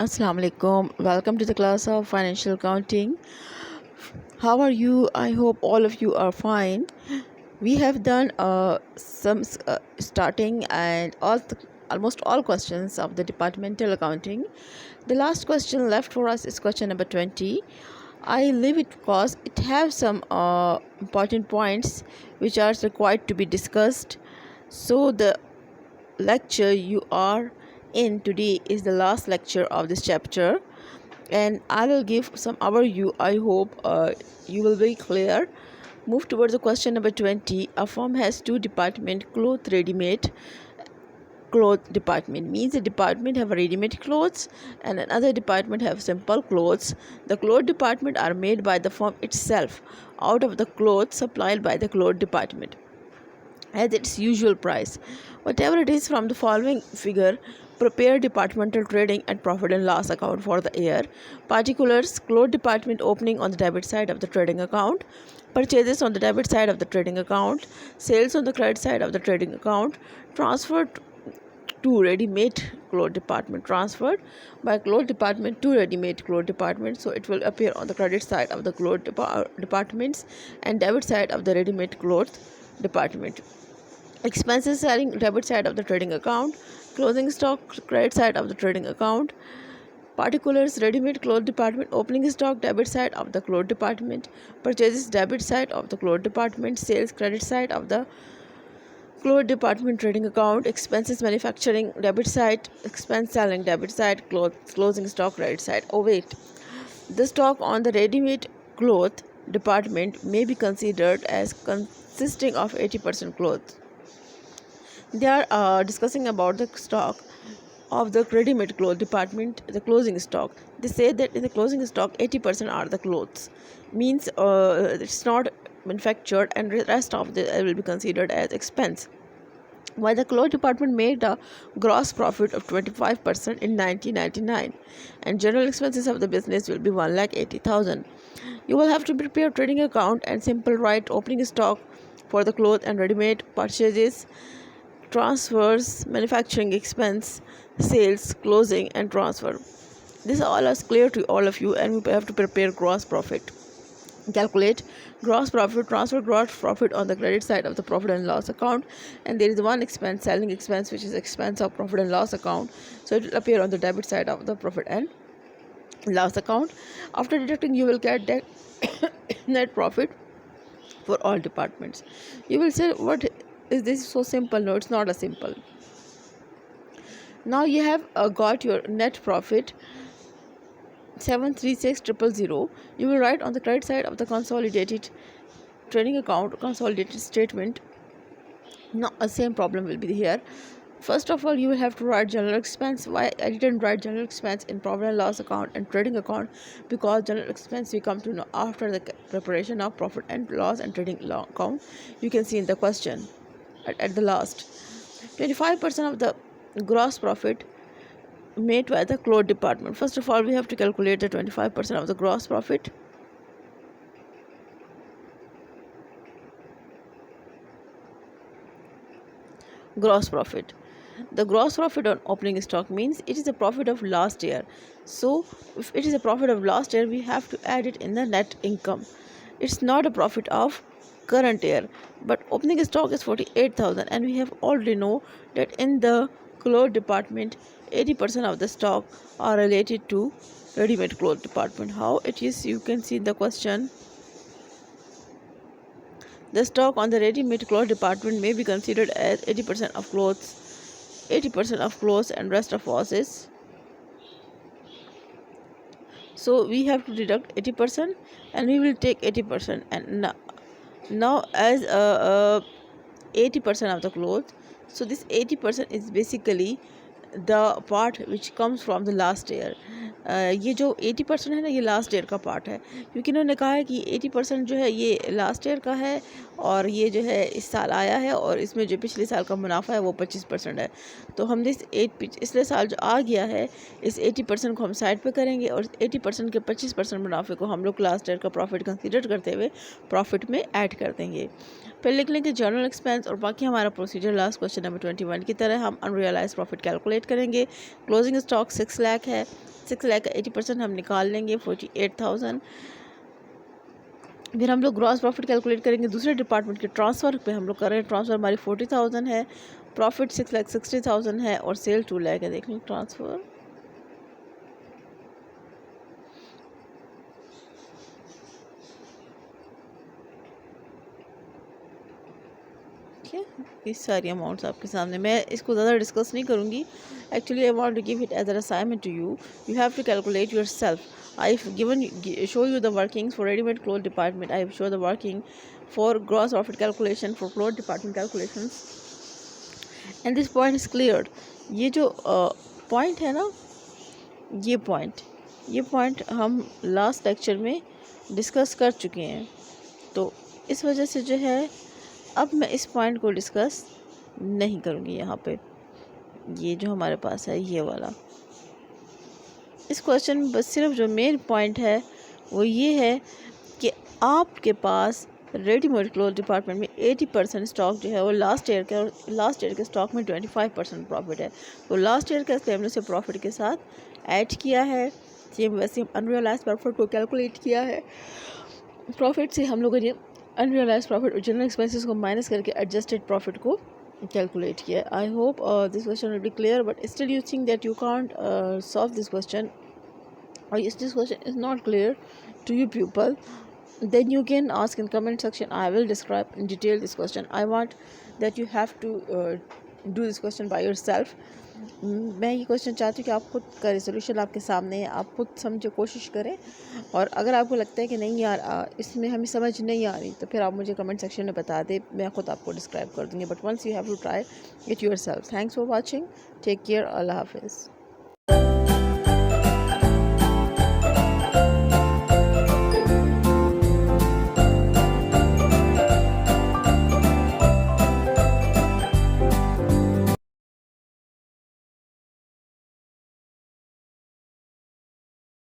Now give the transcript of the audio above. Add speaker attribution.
Speaker 1: Assalamu alaikum. Welcome to the class of financial accounting. How are you? I hope all of you are fine. We have done some starting and almost all questions of the departmental accounting. The last question left for us is question number 20. I leave it because it has some important points which are required to be discussed. So the lecture you are in today is the last lecture of this chapter, and I will give some overview. I hope you will be clear. Move towards the question number 20. A firm has two department: cloth ready-made cloth department means a department have ready-made clothes and another department have simple clothes. The cloth department are made by the firm itself out of the clothes supplied by the cloth department at its usual price. Whatever it is from the following figure, prepare departmental trading and profit and loss account for the year. Particulars: cloth department opening on the debit side of the trading account, purchases on the debit side of the trading account, sales on the credit side of the trading account, transferred to ready-made cloth department, transferred by cloth department to ready-made cloth department, so it will appear on the credit side of the cloth departments and debit side of the ready-made cloth department. Expenses: selling debit side of the trading account, closing stock credit side of the trading account. Particulars: ready-made cloth department opening stock debit side of the cloth department, purchases debit side of the cloth department, sales credit side of the cloth department trading account. Expenses: manufacturing debit side, expense selling debit side, closing stock credit side. Oh wait, the stock on the ready-made cloth department may be considered as consisting of 80% cloth. They are discussing about the stock of the ready-made cloth department, the closing stock. They say that in the closing stock 80% are the clothes, means it's not manufactured, and the rest of the will be considered as expense. While the cloth department made a gross profit of 25% in 1999, and general expenses of the business will be 1,80,000. You will have to prepare trading account and simple write opening stock for the cloth and ready-made purchases, transfers, manufacturing expense, sales, closing, and transfer. This all is clear to all of you, and we have to prepare gross profit. Calculate gross profit, transfer gross profit on the credit side of the profit and loss account, and there is one expense, selling expense, which is expense of profit and loss account, so it will appear on the debit side of the profit and loss account. After deducting, you will get net profit for all departments. You will say, what is this so simple? No, it's not a simple. Now you have got your net profit 736,000. You will write on the credit side of the consolidated trading account, consolidated statement. Now the same problem will be here. First of all, you will have to write general expense. Why I didn't write general expense in profit and loss account and trading account? Because general expense we come to know after the preparation of profit and loss and trading account. You can see in the question at the last. 25% of the gross profit made by the cloth department. First of all, we have to calculate the 25% of the gross profit. Gross profit. The gross profit on opening stock means it is the profit of last year. So if it is a profit of last year, we have to add it in the net income. It's not a profit of current year, but opening stock is 48,000, and we have already know that in the cloth department 80% of the stock are related to ready-made cloth department. How it is, you can see in the question. The stock on the ready-made cloth department may be considered as 80% of clothes and rest of washes. So we have to deduct 80% and we will take 80%, and now as 80% of the clothes, so this 80% is basically the part which comes from the last year. ये जो 80% है ना, ये last year का part है, क्योंकि इन्होंने कहा है कि 80% जो है ये लास्ट ईयर का है और ये जो है इस साल आया है और इसमें जो पिछले साल का मुनाफा है वो 25% है। तो हमने इस पिछले साल जो आ गया है इस 80% को हम साइड पे करेंगे और 80% के 25% मुनाफे को हम लोग लास्ट ईयर का प्रॉफिट कंसीडर करते हुए प्रॉफिट में ऐड कर देंगे। फिर लिख लेंगे जनरल एक्सपेंस और बाकी हमारा प्रोसीजर लास्ट क्वेश्चन नंबर 21 की तरह हम अनरियलाइज प्रॉफिट कैलकुलेट करेंगे। क्लोजिंग स्टॉक 6 लाख है, 6 लाख का 80% हम निकाल लेंगे 48,000। फिर हम लोग ग्रॉस प्रॉफिट कैलकुलेट करेंगे दूसरे डिपार्टमेंट के ट्रांसफ़र पे हम लोग कर रहे हैं। ट्रांसफ़र हमारी 40,000 है, प्रॉफिट 6,60,000 है और सेल 2 लाख है। देख लें ट्रांसफ़र ये सारी अमाउंट्स आपके सामने। मैं इसको ज़्यादा डिस्कस नहीं करूँगी। Actually I want to give it as an assignment to you have to calculate yourself. I have given show you the workings for ready-made clothes department. I have shown the working for gross profit calculation for clothes department calculations and this point is cleared. ये जो point है ना, ये point हम last lecture में discuss कर चुके हैं, तो इस वजह से जो है अब मैं इस पॉइंट को डिस्कस नहीं करूँगी यहाँ पे। ये जो हमारे पास है ये वाला, इस क्वेश्चन में बस सिर्फ जो मेन पॉइंट है वो ये है कि आपके पास रेडीमेड क्लोथ डिपार्टमेंट में 80% स्टॉक जो है वो लास्ट ईयर के स्टॉक में 25% प्रॉफिट है। तो लास्ट ईयर का हमने से प्रॉफिट के साथ ऐड किया है। सेम वैसे हम अनरियलाइज प्रॉफिट को कैलकुलेट किया है। प्रॉफिट से हम लोगों ने अनरियलाइज प्रॉफिट और जनरल एक्सपेंसेस को माइनस करके एडजस्टेड प्रॉफिट को calculate here. I hope this question will be clear, but still you think that you can't solve this question, or if this question is not clear to you pupil, then you can ask in comment section. I will describe in detail this question. I want that you have to do this question by yourself. मैं ये question चाहती हूँ कि आप खुद का resolution आपके सामने है, आप खुद समझे कोशिश करें। और अगर आपको लगता है कि नहीं यार इसमें हमें समझ नहीं आ रही, तो फिर आप मुझे कमेंट सेक्शन में बता दें, मैं खुद आपको डिस्क्राइब कर दूँगी। But once you have to try it yourself. Thanks for watching, take care, अल्लाह हाफिज़।